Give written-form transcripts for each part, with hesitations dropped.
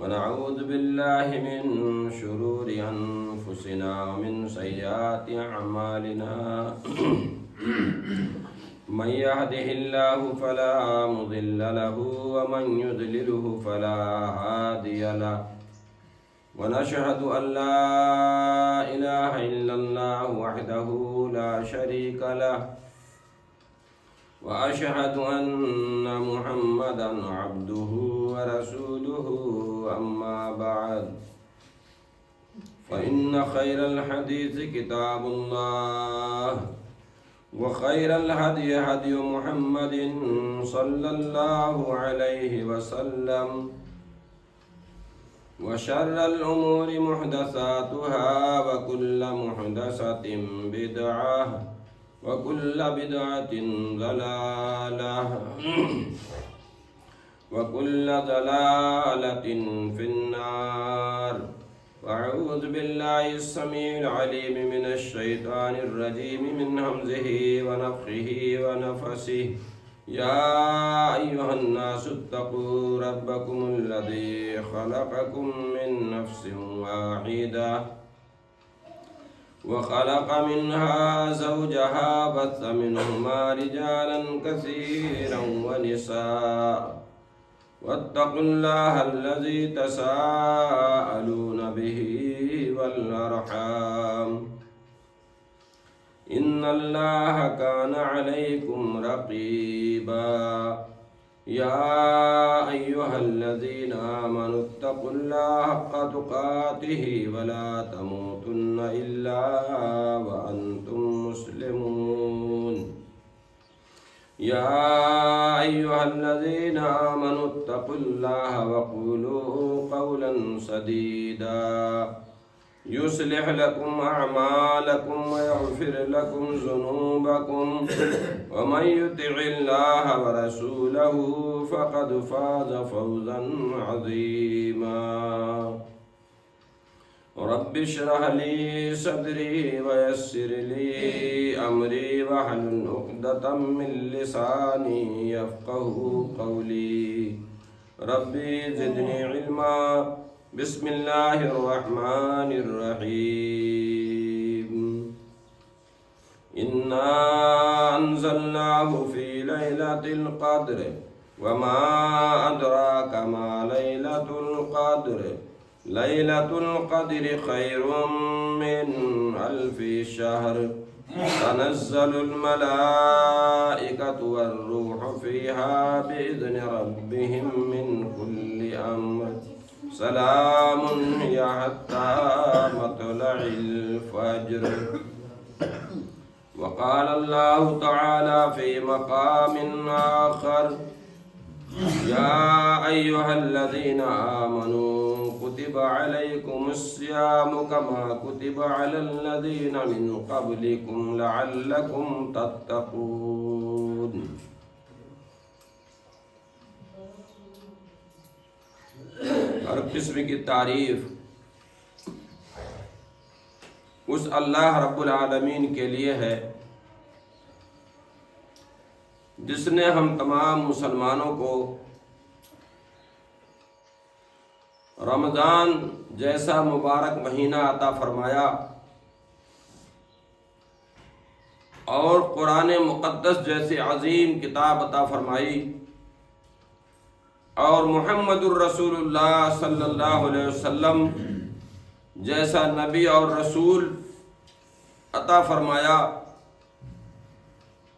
ونعوذ بالله من شرور أنفسنا ومن سيئات أعمالنا من يهده الله فلا مضل له ومن يضلله فلا هادي له ونشهد أن لا إله إلا الله وحده لا شريك له وأشهد أن محمدًا عبده ورسوله أما بعد فإن خير الحديث كتاب الله وخير الهدي هدي محمد صلى الله عليه وسلم وشر الأمور محدثاتها وكل محدثة بدعة وكل بدعة ضلالة وكل ضلالة في النار وأعوذ بالله السميع العليم من الشيطان الرجيم من همزه ونفخه ونفسه يا أيها الناس اتقوا ربكم الذي خلقكم من نفس واحدة وخلق منها زوجها بث منهما رجالا كثيرا ونساء واتقوا الله الذي تساءلون به والأرحام إن الله كان عليكم رقيبا يا أيها الذين آمنوا اتقوا الله حق تقاته ولا تموتن إلا وأنتم مسلمون يا أيها الذين آمنوا اتقوا الله وقولوا قولا سديدا يصلح لكم أعمالكم ويغفر لكم ذنوبكم ومن يطع الله ورسوله فقد فاز فوزا عظيما رب اشرح لي صدري ويسر لي أمري واحلل عقدة من لساني يفقهوا قولي ربي زدني علما بسم الله الرحمن الرحيم إنا أنزلناه في ليلة القدر وما أدراك ما ليلة القدر ليلة القدر خير من ألف شهر تنزل الملائكة والروح فيها بإذن ربهم من كل أمر سلام هي حتى مطلع الفجر وقال الله تعالى في مقام آخر يا أيها الذين آمنوا كتب عليكم الصيام كما كتب على الذين من قبلكم لعلكم تتقون ہر قسم کی تعریف اس اللہ رب العالمین کے لیے ہے جس نے ہم تمام مسلمانوں کو رمضان جیسا مبارک مہینہ عطا فرمایا اور قرآن مقدس جیسی عظیم کتاب عطا فرمائی اور محمد الرسول اللہ صلی اللہ علیہ وسلم جیسا نبی اور رسول عطا فرمایا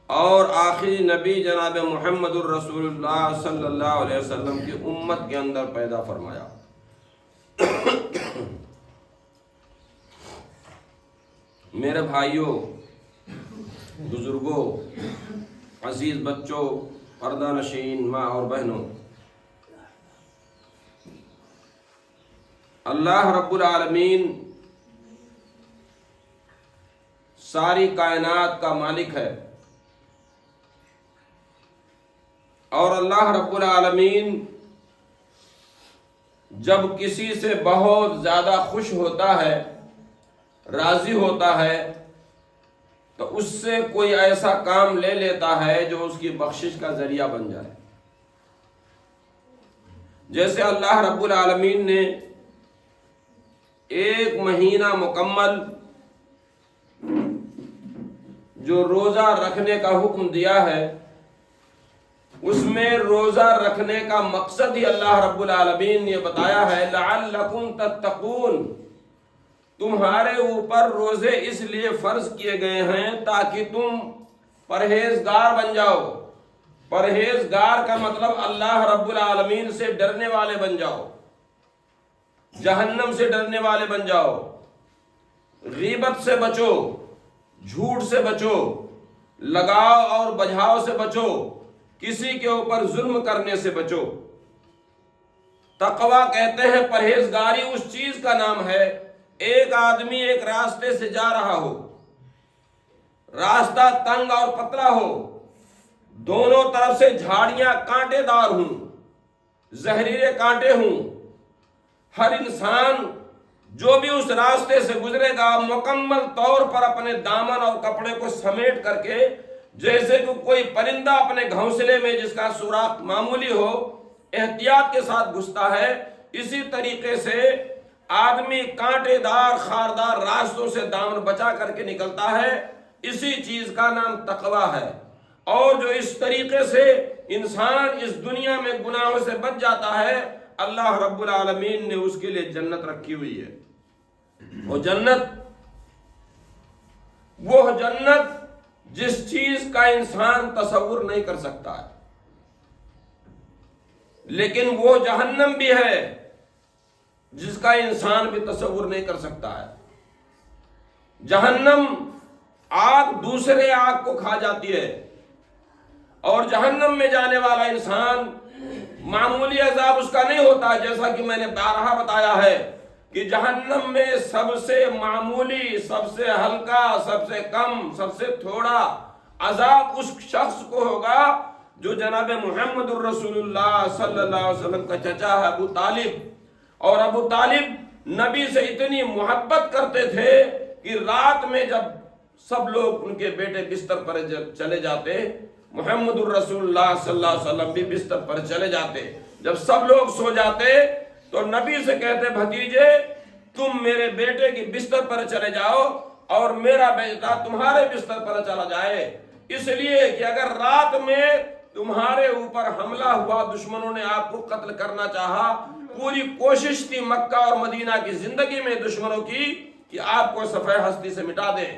اور آخری نبی جناب محمد الرسول اللہ صلی اللہ علیہ وسلم کی امت کے اندر پیدا فرمایا۔ میرے بھائیوں، بزرگوں، عزیز بچوں، پردہ نشین ماں اور بہنوں، اللہ رب العالمین ساری کائنات کا مالک ہے، اور اللہ رب العالمین جب کسی سے بہت زیادہ خوش ہوتا ہے، راضی ہوتا ہے، تو اس سے کوئی ایسا کام لے لیتا ہے جو اس کی بخشش کا ذریعہ بن جائے۔ جیسے اللہ رب العالمین نے ایک مہینہ مکمل جو روزہ رکھنے کا حکم دیا ہے، اس میں روزہ رکھنے کا مقصد ہی اللہ رب العالمین نے بتایا ہے لعلکم تتقون، تمہارے اوپر روزے اس لیے فرض کیے گئے ہیں تاکہ تم پرہیزگار بن جاؤ۔ پرہیزگار کا مطلب اللہ رب العالمین سے ڈرنے والے بن جاؤ، جہنم سے ڈرنے والے بن جاؤ، غیبت سے بچو، جھوٹ سے بچو، لگاؤ اور بجھاؤ سے بچو، کسی کے اوپر ظلم کرنے سے بچو۔ تقویٰ کہتے ہیں پرہیزگاری اس چیز کا نام ہے، ایک آدمی ایک راستے سے جا رہا ہو، راستہ تنگ اور پتلا ہو، دونوں طرف سے جھاڑیاں کانٹے دار ہوں، زہریلے کانٹے ہوں، ہر انسان جو بھی اس راستے سے گزرے گا مکمل طور پر اپنے دامن اور کپڑے کو سمیٹ کر کے، جیسے کہ کوئی پرندہ اپنے گھونسلے میں جس کا سوراخ معمولی ہو احتیاط کے ساتھ گھستا ہے، اسی طریقے سے آدمی کانٹے دار خاردار راستوں سے دامن بچا کر کے نکلتا ہے۔ اسی چیز کا نام تقویٰ ہے، اور جو اس طریقے سے انسان اس دنیا میں گناہوں سے بچ جاتا ہے، اللہ رب العالمین نے اس کے لیے جنت رکھی ہوئی ہے۔ وہ جنت جس چیز کا انسان تصور نہیں کر سکتا ہے، لیکن وہ جہنم بھی ہے جس کا انسان بھی تصور نہیں کر سکتا ہے۔ جہنم آگ دوسرے آگ کو کھا جاتی ہے، اور جہنم میں جانے والا انسان معمولی عذاب اس کا نہیں ہوتا، جیسا کہ میں نے بارہا بتایا ہے کہ جہنم میں سب سے معمولی، سب سے ہلکا، سب سے کم، سب سے تھوڑا عذاب اس شخص کو ہوگا جو جناب محمد الرسول اللہ صلی اللہ علیہ وسلم کا چچا ہے ابو طالب۔ اور ابو طالب نبی سے اتنی محبت کرتے تھے کہ رات میں جب سب لوگ ان کے بیٹے بستر پر چلے جاتے، محمد الرسول اللہ صلی اللہ علیہ وسلم بھی بستر پر چلے جاتے، جب سب لوگ سو جاتے تو نبی سے کہتے بھتیجے تم میرے بیٹے کی بستر پر چلے جاؤ اور میرا بیٹا تمہارے بستر پر چلا جائے، اس لیے کہ اگر رات میں تمہارے اوپر حملہ ہوا، دشمنوں نے آپ کو قتل کرنا چاہا، پوری کوشش تھی مکہ اور مدینہ کی زندگی میں دشمنوں کی کہ آپ کو صفحہ ہستی سے مٹا دیں،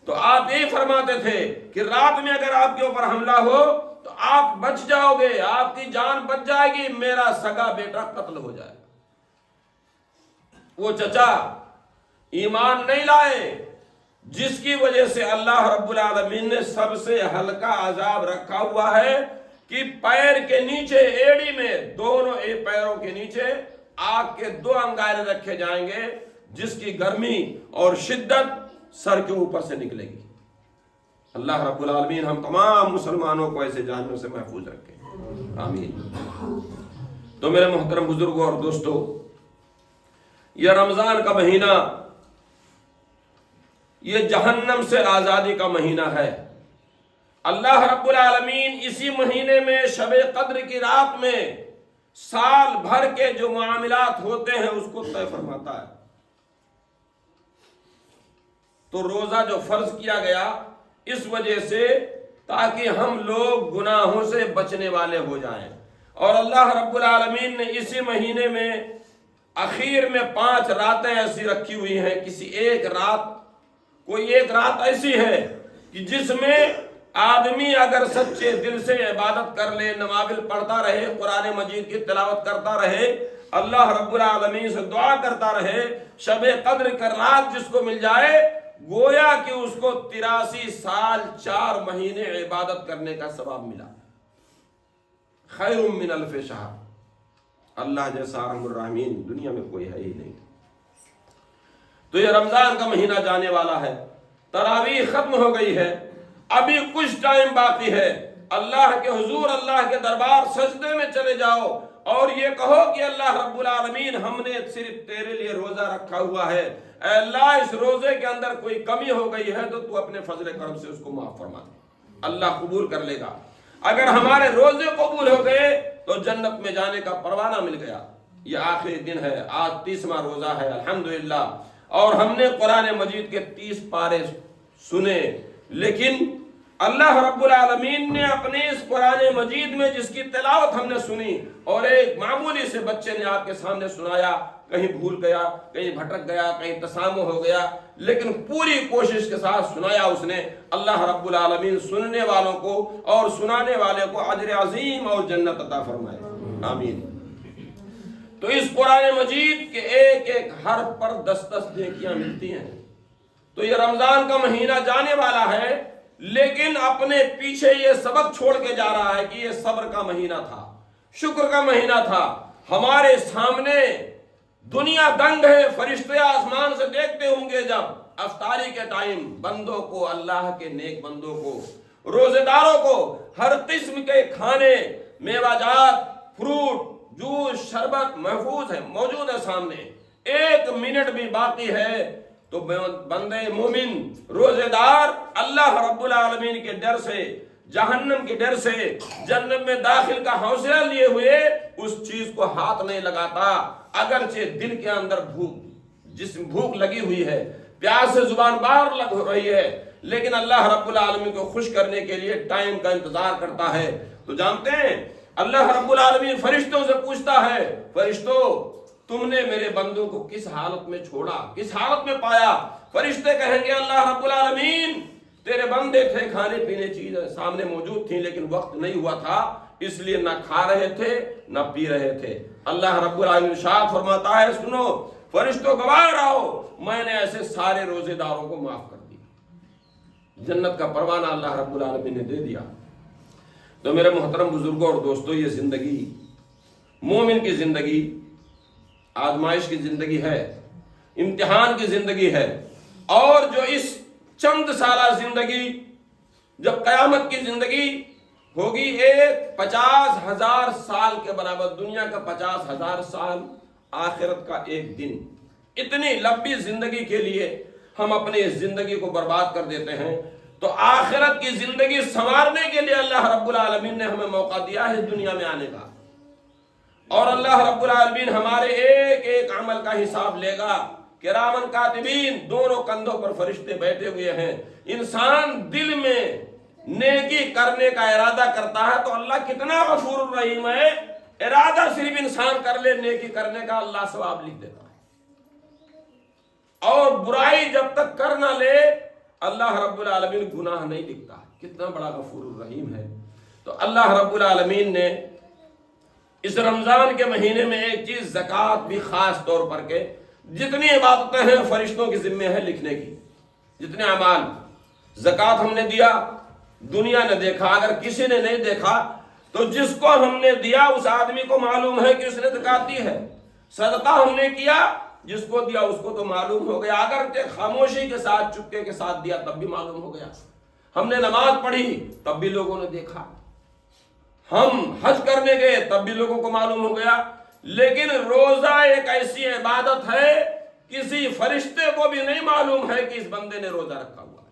تو آپ یہی فرماتے تھے کہ رات میں اگر آپ کے اوپر حملہ ہو تو آپ بچ جاؤ گے، آپ کی جان بچ جائے گی، میرا سگا بیٹا قتل ہو جائے۔ وہ چچا ایمان نہیں لائے، جس کی وجہ سے اللہ رب العالمین نے سب سے ہلکا عذاب رکھا ہوا ہے کہ پیر کے نیچے ایڑی میں، دونوں پیروں کے نیچے آگ کے 2 انگارے رکھے جائیں گے، جس کی گرمی اور شدت سر کے اوپر سے نکلے گی۔ اللہ رب العالمین ہم تمام مسلمانوں کو ایسے جہنم سے محفوظ رکھے، آمین۔ تو میرے محترم بزرگوں اور دوستو، یہ رمضان کا مہینہ یہ جہنم سے آزادی کا مہینہ ہے۔ اللہ رب العالمین اسی مہینے میں شب قدر کی رات میں سال بھر کے جو معاملات ہوتے ہیں اس کو طے فرماتا ہے۔ تو روزہ جو فرض کیا گیا اس وجہ سے تاکہ ہم لوگ گناہوں سے بچنے والے ہو جائیں، اور اللہ رب العالمین نے اسی مہینے میں اخیر میں 5 راتیں ایسی رکھی ہوئی ہیں، کوئی ایک رات ایسی ہے کہ جس میں آدمی اگر سچے دل سے عبادت کر لے، نوافل پڑھتا رہے، قرآن مجید کی تلاوت کرتا رہے، اللہ رب العالمین سے دعا کرتا رہے، شب قدر کا رات جس کو مل جائے، گویا کہ اس کو 83 سال 4 مہینے عبادت کرنے کا ثواب ملا۔ خیر من الف شہر، اللہ جیسا ارحم الراحمین دنیا میں کوئی ہے ہی نہیں۔ تو یہ رمضان کا مہینہ جانے والا ہے، تراویح ختم ہو گئی ہے، ابھی کچھ ٹائم باقی ہے، اللہ کے حضور، اللہ کے دربار سجدے میں چلے جاؤ اور یہ کہو کہ اللہ رب العالمین ہم نے صرف تیرے لیے روزہ رکھا ہوا ہے، اے اللہ اس روزے کے اندر کوئی کمی ہو گئی ہے تو اپنے فضل کرم سے اس کو معاف فرما دے، اللہ قبول کر لے گا۔ اگر ہمارے روزے قبول ہو گئے تو جنت میں جانے کا پروانہ مل گیا۔ یہ آخری دن ہے، آج 30واں روزہ ہے الحمدللہ، اور ہم نے قرآن مجید کے 30 پارے سنے، لیکن اللہ رب العالمین نے اپنے اس قرآن مجید میں جس کی تلاوت ہم نے سنی اور ایک معمولی سے بچے نے آپ کے سامنے سنایا، کہیں بھول گیا، کہیں بھٹک گیا، کہیں تسامح ہو گیا، لیکن پوری کوشش کے ساتھ سنایا اس نے۔ اللہ رب العالمین سننے والوں کو اور سنانے والے کو اجر عظیم اور جنت عطا فرمائے، آمین۔ تو اس قرآن مجید کے ایک ایک حرف پر 10 نیکیاں ملتی ہیں۔ تو یہ رمضان کا مہینہ جانے والا ہے، لیکن اپنے پیچھے یہ سبق چھوڑ کے جا رہا ہے کہ یہ صبر کا مہینہ تھا، شکر کا مہینہ تھا۔ ہمارے سامنے دنیا دنگ ہے، فرشتے آسمان سے دیکھتے ہوں گے جب افطاری کے ٹائم بندوں کو، اللہ کے نیک بندوں کو، روزے داروں کو ہر قسم کے کھانے، میوہ جات، فروٹ، جوس، شربت محفوظ ہے، موجود ہے سامنے۔ 1 منٹ بھی باقی ہے تو بندے مومن روزے دار اللہ رب العالمین کے ڈر سے، جہنم کے ڈر سے، جنت میں داخل کا حوصلہ لیے ہوئے اس چیز کو ہاتھ نہیں لگاتا، اگرچہ دل کے اندر بھوک لگی ہوئی ہے، پیاس سے زبان باہر لگ رہی ہے، لیکن اللہ رب العالمین کو خوش کرنے کے لیے ٹائم کا انتظار کرتا ہے۔ تو جانتے ہیں اللہ رب العالمین فرشتوں سے پوچھتا ہے، فرشتوں تم نے میرے بندوں کو کس حالت میں چھوڑا، کس حالت میں پایا؟ فرشتے کہیں گے اللہ رب العالمین تیرے بندے تھے، کھانے پینے چیزیں سامنے موجود تھیں، لیکن وقت نہیں ہوا تھا، اس لیے نہ کھا رہے تھے نہ پی رہے تھے۔ اللہ رب العالمین ارشاد فرماتا ہے، سنو فرشتوں گواہ رہو، میں نے ایسے سارے روزے داروں کو معاف کر دیا۔ جنت کا پروانہ اللہ رب العالمین نے دے دیا۔ تو میرے محترم بزرگوں اور دوستوں، یہ زندگی مومن کی زندگی آزمائش کی زندگی ہے، امتحان کی زندگی ہے، اور جو اس چند سالہ زندگی جب قیامت کی زندگی ہوگی، ایک 50,000 سال کے برابر، دنیا کا 50,000 سال، آخرت کا ایک دن، اتنی لمبی زندگی کے لیے ہم اپنی اس زندگی کو برباد کر دیتے ہیں۔ تو آخرت کی زندگی سنوارنے کے لیے اللہ رب العالمین نے ہمیں موقع دیا ہے دنیا میں آنے کا، اور اللہ رب العالمین ہمارے ایک ایک عمل کا حساب لے گا۔ کرامن کاتبین، دونوں کندھوں پر فرشتے بیٹھے ہوئے ہیں۔ انسان دل میں نیکی کرنے کا ارادہ کرتا ہے تو اللہ کتنا غفور الرحیم ہے، ارادہ صرف انسان کر لے نیکی کرنے کا، اللہ ثواب لکھ دیتا ہے، اور برائی جب تک کر نہ لے اللہ رب العالمین گناہ نہیں لکھتا۔ کتنا بڑا غفور الرحیم ہے۔ تو اللہ رب العالمین نے اس رمضان کے مہینے میں ایک چیز زکوٰۃ بھی خاص طور پر کے، جتنی عبادتیں ہیں فرشتوں کی ذمہ ہے لکھنے کی، جتنے اعمال، زکوٰۃ ہم نے دیا، دنیا نے دیکھا، اگر کسی نے نہیں دیکھا تو جس کو ہم نے دیا اس آدمی کو معلوم ہے کہ اس نے زکوٰۃ دی ہے۔ صدقہ ہم نے کیا، جس کو دیا اس کو تو معلوم ہو گیا، اگر خاموشی کے ساتھ، چپکے کے ساتھ دیا تب بھی معلوم ہو گیا۔ ہم نے نماز پڑھی تب بھی لوگوں نے دیکھا، ہم حج کرنے گئے تب بھی لوگوں کو معلوم ہو گیا۔ لیکن روزہ ایک ایسی عبادت ہے کسی فرشتے کو بھی نہیں معلوم ہے کہ اس بندے نے روزہ رکھا ہوا ہے،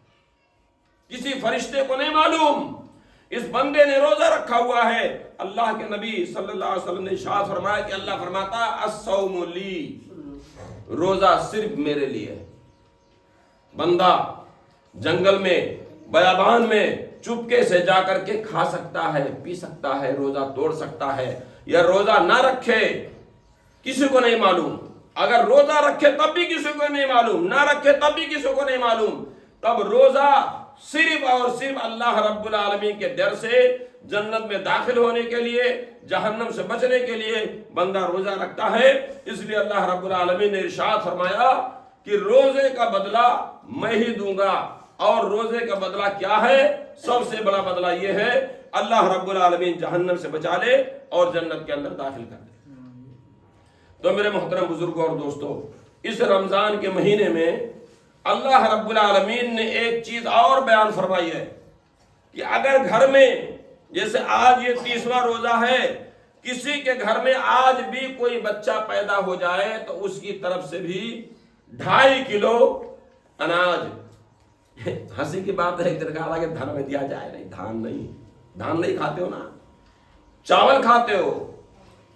کسی فرشتے کو نہیں معلوم اس بندے نے روزہ رکھا ہوا ہے۔ اللہ کے نبی صلی اللہ علیہ وسلم نے ارشاد فرمایا کہ اللہ فرماتا ہے الصوم لی، روزہ صرف میرے لیے۔ بندہ جنگل میں، بیابان میں چپکے سے جا کر کے کھا سکتا ہے، پی سکتا ہے، روزہ توڑ سکتا ہے، یا روزہ نہ رکھے کسی کو نہیں معلوم۔ اگر روزہ رکھے تب بھی کسی کو نہیں معلوم، نہ رکھے تب بھی کسی کو نہیں معلوم۔ تب روزہ صرف اور صرف اللہ رب العالمین کے ڈر سے، جنت میں داخل ہونے کے لیے، جہنم سے بچنے کے لیے بندہ روزہ رکھتا ہے۔ اس لیے اللہ رب العالمین نے ارشاد فرمایا کہ روزے کا بدلہ میں ہی دوں گا، اور روزے کا بدلہ کیا ہے؟ سب سے بڑا بدلہ یہ ہے اللہ رب العالمین جہنم سے بچا لے اور جنت کے اندر داخل کر دے۔ تو میرے محترم بزرگوں اور دوستوں، اس رمضان کے مہینے میں اللہ رب العالمین نے ایک چیز اور بیان فرمائی ہے کہ اگر گھر میں، جیسے آج یہ 30واں روزہ ہے، کسی کے گھر میں آج بھی کوئی بچہ پیدا ہو جائے تو اس کی طرف سے بھی 2.5 کلو اناج، ہنسی کی بات ہے، درگاہ کہ دھان میں دیا جائے، نہیں، دھان نہیں کھاتے ہو نا، چاول کھاتے ہو،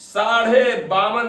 52.5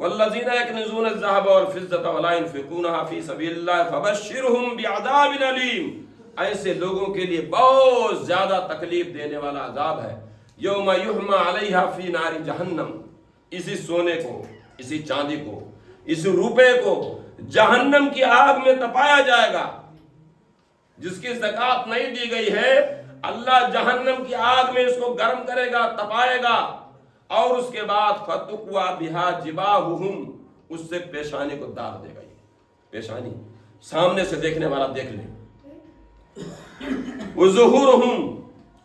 والذین یکنزون الذهب والفضة ولا ينفقونها فی سبیل اللہ فبشرهم بعذاب علیم، ایسے لوگوں کے لیے بہت زیادہ تکلیف دینے والا عذاب ہے۔ یوم یحمى علیہا فی نار جہنم، اسی سونے کو، اسی چاندی کو، اس روپے کو جہنم کی آگ میں تپایا جائے گا۔ جس کی زکوٰۃ نہیں دی گئی ہے، اللہ جہنم کی آگ میں اس کو گرم کرے گا، تپائے گا، اور اس کے بعد فَتُقْوَى بِهَا جِبَاهُهُمْ، اس سے پیشانی کو داغ دے گا۔ پیشانی سامنے سے دیکھنے والا دیکھ لے، وَظُهُورُهُمْ،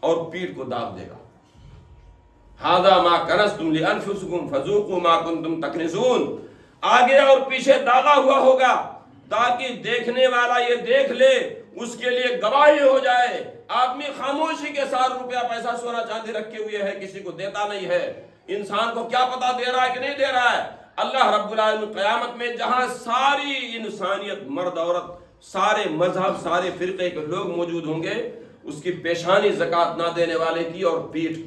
اور پیٹھ کو داغ دے گا۔ هَذَا مَا كَنَزْتُمْ لِأَنفُسِكُمْ فَذُوقُوا مَا كُنتُمْ تَكْنِزُونَ، آگے اور پیچھے داغا ہوا ہوگا تاکہ دیکھنے والا یہ دیکھ لے، اس کے لیے گواہی ہو جائے۔ آدمی خاموشی کے ساتھ روپیہ پیسہ سونا چاندی رکھے ہوئے ہے، کسی کو دیتا نہیں ہے، انسان کو کیا پتا دے رہا ہے کہ نہیں دے رہا ہے۔ اللہ رب العالمین قیامت میں جہاں ساری انسانیت، مرد عورت، سارے مذہب، سارے فرقے کے لوگ موجود ہوں گے، اس کی پیشانی زکوٰۃ نہ دینے والے کی، اور پیٹھ،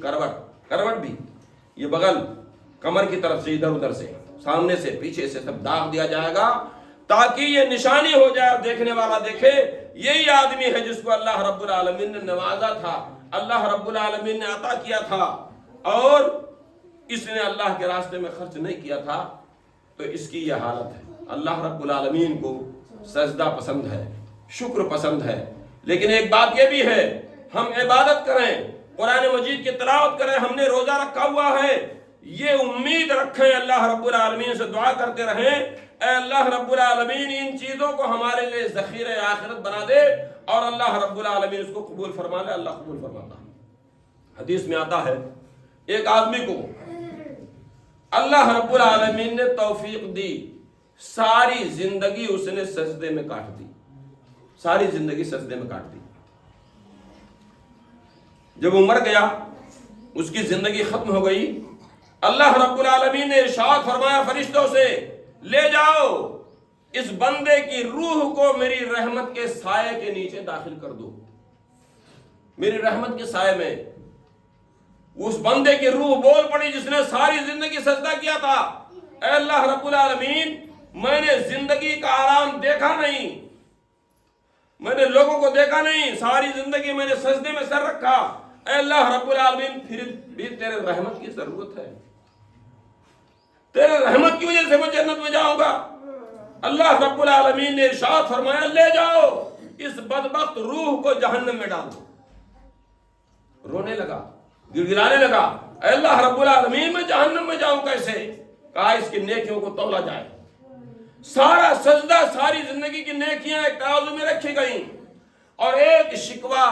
کروٹ بھی، یہ بغل، کمر کی طرف سے، ادھر ادھر سے، سامنے سے، پیچھے سے سب داغ دیا جائے گا تاکہ یہ نشانی ہو جائے، دیکھنے والا دیکھے یہی آدمی ہے جس کو اللہ رب العالمین نے نوازا تھا، اللہ رب العالمین نے عطا کیا تھا، اور اس نے اللہ کے راستے میں خرچ نہیں کیا تھا، تو اس کی یہ حالت ہے۔ اللہ رب العالمین کو سجدہ پسند ہے، شکر پسند ہے، لیکن ایک بات یہ بھی ہے، ہم عبادت کریں، قرآن مجید کی تلاوت کریں، ہم نے روزہ رکھا ہوا ہے، یہ امید رکھیں، اللہ رب العالمین سے دعا کرتے رہیں، اے اللہ رب العالمین ان چیزوں کو ہمارے لیے ذخیرہ آخرت بنا دے، اور اللہ رب العالمین اس کو قبول فرما لے۔ اللہ قبول فرماتا ہے۔ حدیث میں آتا ہے ایک آدمی کو اللہ رب العالمین نے توفیق دی، ساری زندگی اس نے سجدے میں کاٹ دی، ساری زندگی سجدے میں کاٹ دی۔ جب وہ مر گیا، اس کی زندگی ختم ہو گئی، اللہ رب العالمین نے ارشاد فرمایا فرشتوں سے، لے جاؤ اس بندے کی روح کو میری رحمت کے سائے کے نیچے داخل کر دو، میری رحمت کے سائے میں۔ اس بندے کی روح بول پڑی جس نے ساری زندگی سجدہ کیا تھا، اے اللہ رب العالمین، میں نے زندگی کا آرام دیکھا نہیں، میں نے لوگوں کو دیکھا نہیں، ساری زندگی میں نے سجدے میں سر رکھا، اے اللہ رب العالمین پھر بھی تیرے رحمت کی ضرورت ہے، تیرے رحمت کی وجہ سے میں جنت میں جاؤں گا۔ اللہ رب العالمین نے ارشاد فرمایا، لے جاؤ اس بدبخت روح کو جہنم میں ڈال دو۔ رونے لگا، گڑگڑانے لگا، اے اللہ رب العالمین میں جہنم میں جاؤں کیسے؟ کہا اس کی نیکیوں کو تولا جائے۔ سارا سجدہ، ساری زندگی کی نیکیاں ایک ترازو میں رکھی گئیں، اور ایک شکوہ،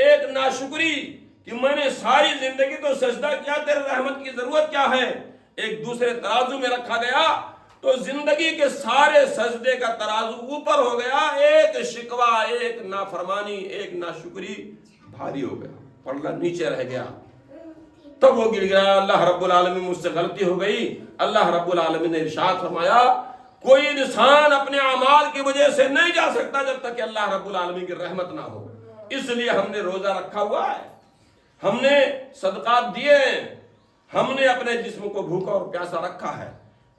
ایک ناشکری کہ میں نے ساری زندگی تو سجدہ کیا، تیرے رحمت کی ضرورت کیا ہے، ایک دوسرے ترازو میں رکھا گیا، تو زندگی کے سارے سجدے کا ترازو اوپر ہو گیا، ایک شکوہ، ایک نافرمانی، ایک ناشکری بھاری ہو گیا، پلڑا نیچے رہ گیا۔ تب وہ گر گیا، اللہ رب العالمین مجھ سے غلطی ہو گئی۔ اللہ رب العالمین نے ارشاد فرمایا، کوئی انسان اپنے اعمال کی وجہ سے نہیں جا سکتا جب تک کہ اللہ رب العالمین کی رحمت نہ ہو۔ اس لیے ہم نے روزہ رکھا ہوا ہے، ہم نے صدقات دیے ہیں، ہم نے اپنے جسم کو بھوکا اور پیاسا رکھا ہے۔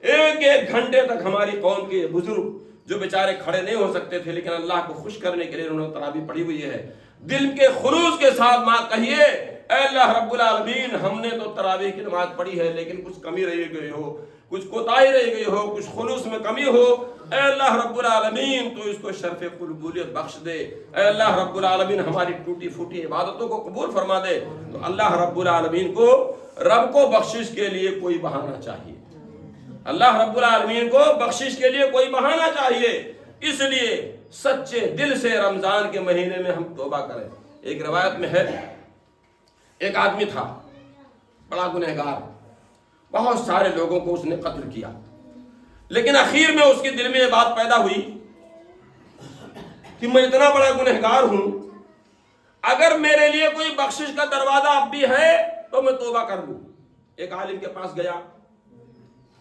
ایک ایک گھنٹے تک ہماری قوم کے بزرگ جو بیچارے کھڑے نہیں ہو سکتے تھے، لیکن اللہ کو خوش کرنے کے لیے انہوں نے تراویح پڑھی ہوئی ہے۔ دل کے خلوص کے ساتھ ماں کہیے، اے اللہ رب العالمین، ہم نے تو تراویح کی نماز پڑھی ہے، لیکن کچھ کمی رہ گئی ہو، کچھ کوتاہی رہ گئی ہو، کچھ خلوص میں کمی ہو، اے اللہ رب العالمین تو اس کو شرف قبولیت بخش دے۔ اے اللہ رب العالمین ہماری ٹوٹی پھوٹی عبادتوں کو قبول فرما دے۔ تو اللہ رب العالمین کو، رب کو بخشش کے لیے کوئی بہانہ چاہیے، اللہ رب العالمین کو بخشش کے لیے کوئی بہانہ چاہیے، اس لیے سچے دل سے رمضان کے مہینے میں ہم توبہ کریں۔ ایک روایت میں ہے، ایک آدمی تھا بڑا گنہگار، بہت سارے لوگوں کو اس نے قتل کیا، لیکن اخیر میں اس کے دل میں یہ بات پیدا ہوئی کہ میں اتنا بڑا گنہگار ہوں، اگر میرے لیے کوئی بخشش کا دروازہ اب بھی ہے تو میں توبہ کر لوں۔ ایک عالم کے پاس گیا،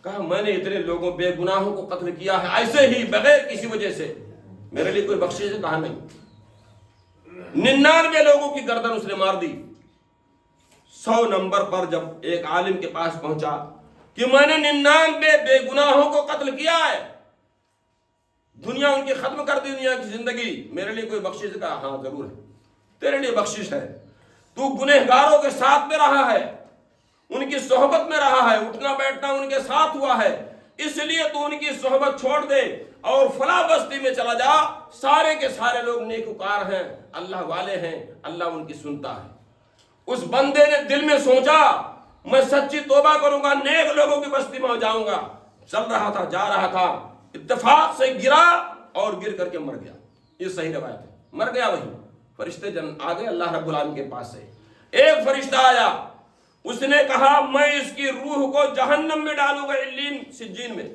کہا میں نے اتنے لوگوں بے گناہوں کو قتل کیا ہے، ایسے ہی بغیر کسی وجہ سے، میرے لیے کوئی بخشش ہے؟ کہا نہیں۔ 99 لوگوں کی گردن اس نے مار دی۔ 100 نمبر پر جب ایک عالم کے پاس پہنچا کہ میں نے 99 بے گناہوں کو قتل کیا ہے، دنیا ان کی ختم کر دی، دنیا کی زندگی، میرے لیے کوئی بخشش؟ کا ہاں ضرور ہے، تیرے لیے بخشش ہے، تو گنہگاروں کے ساتھ میں رہا ہے، ان کی صحبت میں رہا ہے، اٹھنا بیٹھنا ان کے ساتھ ہوا ہے، اس لیے تو ان کی صحبت چھوڑ دے اور فلاں بستی میں چلا جا، سارے کے سارے لوگ نیکوکار ہیں، اللہ والے ہیں، اللہ ان کی سنتا ہے۔ اس بندے نے دل میں سوچا میں سچی توبہ کروں گا، نیک لوگوں کی بستی میں جاؤں گا، چل رہا تھا، جا رہا تھا، اتفاق سے گرا اور گر کر کے مر گیا، یہ صحیح روایت ہے، مر گیا وہی، فرشتے آ گئے اللہ رب العالمین کے پاس سے، ایک فرشتہ آیا، اس نے کہا میں اس کی روح کو جہنم میں ڈالوں گا، علیین سجین میں،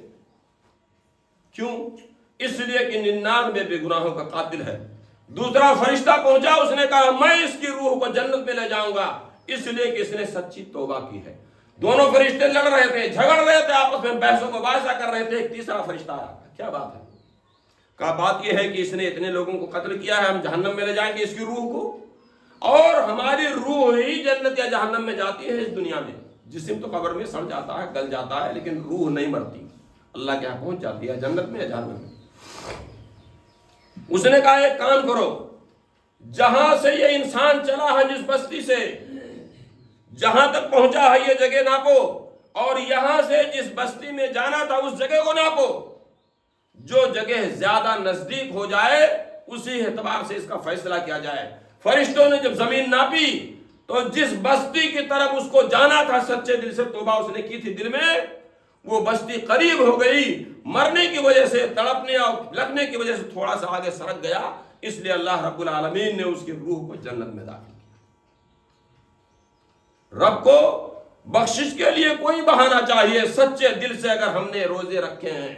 کیوں؟ اس لیے کہ 99 بے گناہوں کا قاتل ہے۔ دوسرا فرشتہ پہنچا، اس نے کہا میں اس کی روح کو جنت میں لے جاؤں گا، اس لیے کہ اس نے سچی توبہ کی ہے۔ دونوں فرشتے لڑ رہے تھے، جھگڑ رہے تھے، آپس میں بحث و مباحثہ کر رہے تھے، ایک تیسرا فرشتہ آیا، کیا بات ہے؟ کہا بات یہ ہے کہ اس نے اتنے لوگوں کو قتل کیا ہے، ہم جہنم میں لے جائیں گے اس کی روح کو، اور ہماری روح ہی جنت یا جہنم میں جاتی ہے اس دنیا میں، جسم تو قبر میں سڑ جاتا ہے، گل جاتا ہے، لیکن روح نہیں مرتی، اللہ کے یہاں پہنچ جاتی ہے، جنت میں یا جہنم میں۔ اس نے کہا ایک کام کرو، جہاں سے یہ انسان چلا ہے، جس بستی سے جہاں تک پہنچا ہے یہ جگہ ناپو، اور یہاں سے جس بستی میں جانا تھا اس جگہ کو ناپو، جو جگہ زیادہ نزدیک ہو جائے اسی اعتبار سے اس کا فیصلہ کیا جائے۔ فرشتوں نے جب زمین ناپی تو جس بستی کی طرف اس کو جانا تھا، سچے دل سے توبہ اس نے کی تھی دل میں، وہ بستی قریب ہو گئی، مرنے کی وجہ سے، تڑپنے اور لگنے کی وجہ سے تھوڑا سا آگے سرک گیا، اس لیے اللہ رب العالمین نے اس کی روح کو جنت میں داخل کیا۔ رب کو بخشش کے لیے کوئی بہانہ چاہیے، سچے دل سے اگر ہم نے روزے رکھے ہیں،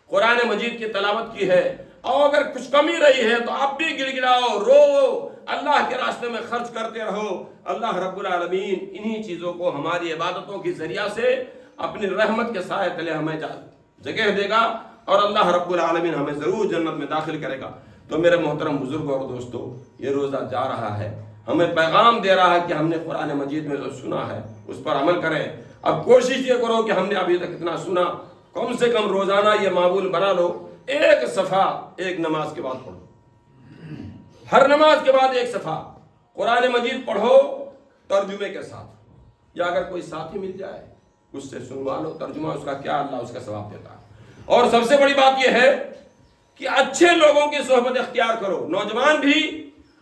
قرآن مجید کی تلاوت کی ہے، اور اگر کچھ کمی رہی ہے تو اب بھی گڑ گڑاؤ، رو، اللہ کے راستے میں خرچ کرتے رہو، اللہ رب العالمین انہی چیزوں کو ہماری عبادتوں کے ذریعہ سے اپنی رحمت کے سائے تلے ہمیں جگہ دے گا، اور اللہ رب العالمین ہمیں ضرور جنت میں داخل کرے گا۔ تو میرے محترم بزرگوں اور دوستو، یہ روزہ جا رہا ہے، ہمیں پیغام دے رہا ہے کہ ہم نے قرآن مجید میں جو سنا ہے اس پر عمل کریں۔ اب کوشش یہ کرو کہ ہم نے ابھی تک اتنا سنا، کم سے کم روزانہ یہ معمول بنا لو، ایک صفحہ ایک نماز کے بعد پڑھو، ہر نماز کے بعد ایک صفحہ قرآن مجید پڑھو ترجمے کے ساتھ، یا اگر کوئی ساتھی مل جائے اس سے سنوا لو ترجمہ، اس کا کیا اللہ اس کا ثواب دیتا ہے۔ اور سب سے بڑی بات یہ ہے کہ اچھے لوگوں کی صحبت اختیار کرو، نوجوان بھی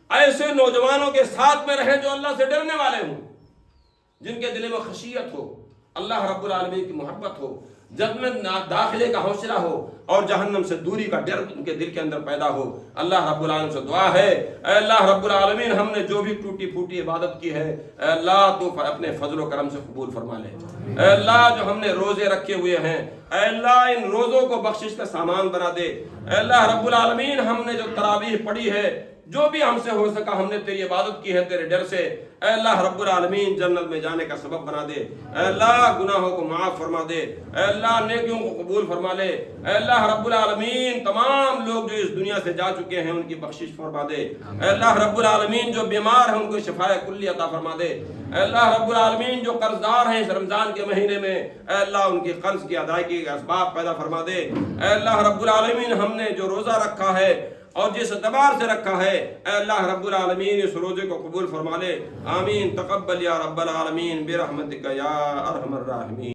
ایسے نوجوانوں کے ساتھ میں رہیں جو اللہ سے ڈرنے والے ہوں، جن کے دل میں خشیت ہو، اللہ رب العالمین کی محبت ہو، جنت میں داخلے کا حوصلہ ہو، اور جہنم سے دوری کا ڈر ان کے دل کے اندر پیدا ہو۔ اللہ رب العالمین سے دعا ہے، اے اللہ رب العالمین ہم نے جو بھی ٹوٹی پھوٹی عبادت کی ہے، اے اللہ تو اپنے فضل و کرم سے قبول فرما لے۔ اے اللہ جو ہم نے روزے رکھے ہوئے ہیں، اے اللہ ان روزوں کو بخشش کا سامان بنا دے۔ اے اللہ رب العالمین ہم نے جو تراویح پڑھی ہے، جو بھی ہم سے ہو سکا ہم نے تیری عبادت کی ہے تیرے ڈر سے، اے اللہ رب العالمین جنت میں جانے کا سبب بنا دے۔ اے اللہ گناہوں کو معاف فرما دے، اے اللہ نیکیوں کو قبول فرما لے۔ اے اللہ رب العالمین تمام لوگ جو اس دنیا سے جا چکے ہیں ان کی بخشش فرما دے۔ اے اللہ رب العالمین جو بیمار ہیں ان کو شفائے کلی عطا فرما دے۔ اے اللہ رب العالمین جو قرض دار ہیں اس رمضان کے مہینے میں، اے اللہ ان کی قرض کی ادائیگی کے اسباب پیدا فرما دے۔ اے اللہ رب العالمین ہم نے جو روزہ رکھا ہے اور جس اعتبار سے رکھا ہے، اے اللہ رب العالمین اس روزے کو قبول فرما لے۔ آمین، تقبل یا رب العالمین برحمتک یا ارحم الراحمین۔